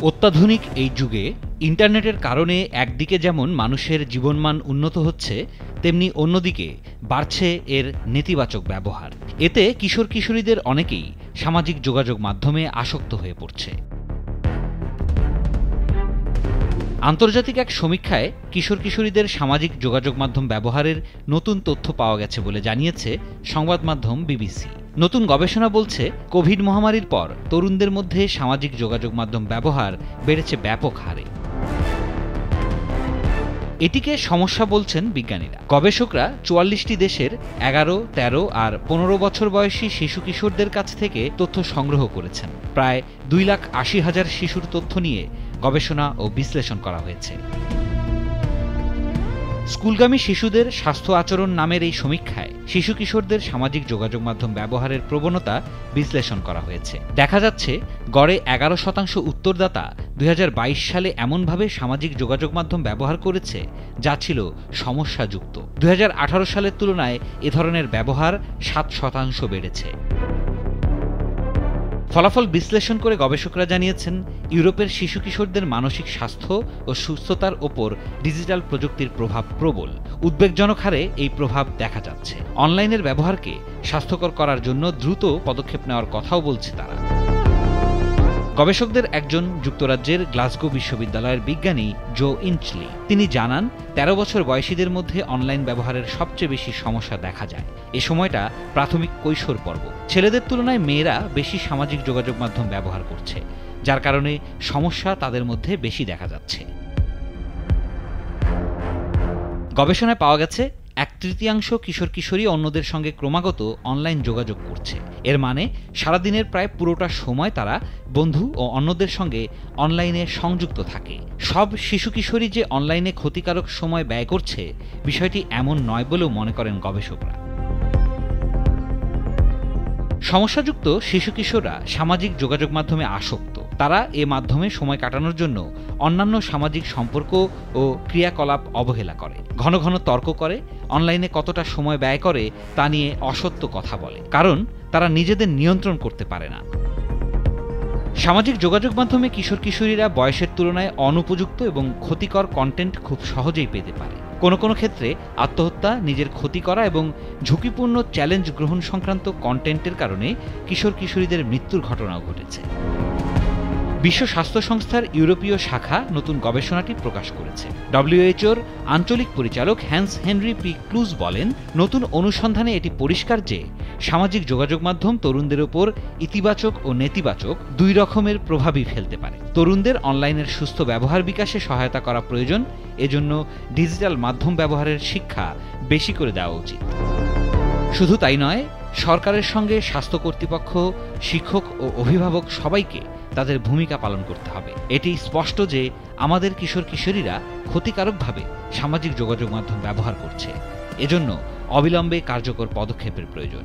অত্যাধুনিক এই যুগে ইন্টারনেটের কারণে একদিকে যেমন মানুষের জীবনমান উন্নত হচ্ছে, তেমনি অন্যদিকে বাড়ছে এর নেতিবাচক ব্যবহার। এতে কিশোর কিশোরীদের অনেকেই সামাজিক যোগাযোগ মাধ্যমে আসক্ত হয়ে পড়ছে। আন্তর্জাতিক এক সমীক্ষায় কিশোর কিশোরীদের সামাজিক যোগাযোগ মাধ্যম ব্যবহারের নতুন তথ্য পাওয়া গেছে বলে জানিয়েছে সংবাদ মাধ্যম বিবিসি। নতুন গবেষণা বলছে, কোভিড মহামারীর পর তরুণদের মধ্যে সামাজিক যোগাযোগ মাধ্যম ব্যবহার বেড়েছে ব্যাপক হারে। এটিকে সমস্যা বলছেন বিজ্ঞানীরা। গবেষকরা ৪৪টি দেশের ১১, ১৩ আর ১৫ বছর বয়সী শিশু কিশোরদের কাছ থেকে তথ্য সংগ্রহ করেছেন। প্রায় ২,৮০,০০০ শিশুর তথ্য নিয়ে গবেষণা ও বিশ্লেষণ করা হয়েছে। স্কুলগামী শিশুদের স্বাস্থ্য আচরণ নামের এই সমীক্ষায় শিশু কিশোরদের সামাজিক যোগাযোগ মাধ্যম ব্যবহারের প্রবণতা বিশ্লেষণ করা হয়েছে। দেখা যাচ্ছে, গড়ে ১১% উত্তরদাতা ২০২২ সালে এমনভাবে সামাজিক যোগাযোগ মাধ্যম ব্যবহার করেছে যা ছিল সমস্যাযুক্ত। ২০১৮ সালের তুলনায় এ ধরনের ব্যবহার ৭% বেড়েছে। ফলাফল বিশ্লেষণ করে গবেষকরা জানিয়েছেন, ইউরোপের শিশু কিশোরদের মানসিক স্বাস্থ্য ও সুস্থতার ওপর ডিজিটাল প্রযুক্তির প্রভাব প্রবল। উদ্বেগজনক হারে এই প্রভাব দেখা যাচ্ছে। অনলাইনের ব্যবহারকে স্বাস্থ্যকর করার জন্য দ্রুত পদক্ষেপ নেওয়ার কথাও বলছে তারা। গবেষকদের একজন যুক্তরাজ্যের গ্লাসগো বিশ্ববিদ্যালয়ের বিজ্ঞানী জো ইঞ্চলি। তিনি জানান, ১৩ বছর বয়সীদের মধ্যে অনলাইন ব্যবহারের সবচেয়ে বেশি সমস্যা দেখা যায়। এ সময়টা প্রাথমিক কৈশোর পর্ব। ছেলেদের তুলনায় মেয়েরা বেশি সামাজিক যোগাযোগ মাধ্যম ব্যবহার করছে, যার কারণে সমস্যা তাদের মধ্যে বেশি দেখা যাচ্ছে। গবেষণায় পাওয়া গেছে, ১/৩ কিশোর কিশোরী অন্যদের সঙ্গে ক্রমাগত অনলাইন যোগাযোগ করছে। এর মানে সারাদিনের প্রায় পুরোটা সময় তারা বন্ধু ও অন্যদের সঙ্গে অনলাইনে সংযুক্ত থাকে। সব শিশু কিশোরী যে অনলাইনে ক্ষতিকারক সময় ব্যয় করছে, বিষয়টি এমন নয় বলেও মনে করেন গবেষকরা। সমস্যাযুক্ত শিশু কিশোররা সামাজিক যোগাযোগ মাধ্যমে আসক্ত। তারা এ মাধ্যমে সময় কাটানোর জন্য অন্যান্য সামাজিক সম্পর্ক ও ক্রিয়াকলাপ অবহেলা করে, ঘন ঘন তর্ক করে, অনলাইনে কতটা সময় ব্যয় করে তা নিয়ে অসত্য কথা বলে, কারণ তারা নিজেদের নিয়ন্ত্রণ করতে পারে না। সামাজিক যোগাযোগ মাধ্যমে কিশোর কিশোরীরা বয়সের তুলনায় অনুপযুক্ত এবং ক্ষতিকর কন্টেন্ট খুব সহজেই পেতে পারে। কোনো কোনো ক্ষেত্রে আত্মহত্যা, নিজের ক্ষতি করা এবং ঝুঁকিপূর্ণ চ্যালেঞ্জ গ্রহণ সংক্রান্ত কন্টেন্টের কারণে কিশোর কিশোরীদের মৃত্যুর ঘটনাও ঘটেছে। বিশ্ব স্বাস্থ্য সংস্থার ইউরোপীয় শাখা নতুন গবেষণাটি প্রকাশ করেছে। ডব্লিউএইচওর আঞ্চলিক পরিচালক হ্যান্স হেনরি পি ক্লুজ বলেন, নতুন অনুসন্ধানে এটি পরিষ্কার যে সামাজিক যোগাযোগ মাধ্যম তরুণদের ওপর ইতিবাচক ও নেতিবাচক দুই রকমের প্রভাবই ফেলতে পারে। তরুণদের অনলাইনের সুস্থ ব্যবহার বিকাশে সহায়তা করা প্রয়োজন। এজন্য ডিজিটাল মাধ্যম ব্যবহারের শিক্ষা বেশি করে দেওয়া উচিত। শুধু তাই নয়, সরকারের সঙ্গে স্বাস্থ্য কর্তৃপক্ষ, শিক্ষক ও অভিভাবক সবাইকে তাদের ভূমিকা পালন করতে হবে। এটি স্পষ্ট যে আমাদের কিশোর কিশোরীরা ক্ষতিকারকভাবে সামাজিক যোগাযোগ মাধ্যম ব্যবহার করছে। এজন্য অবিলম্বে কার্যকর পদক্ষেপের প্রয়োজন।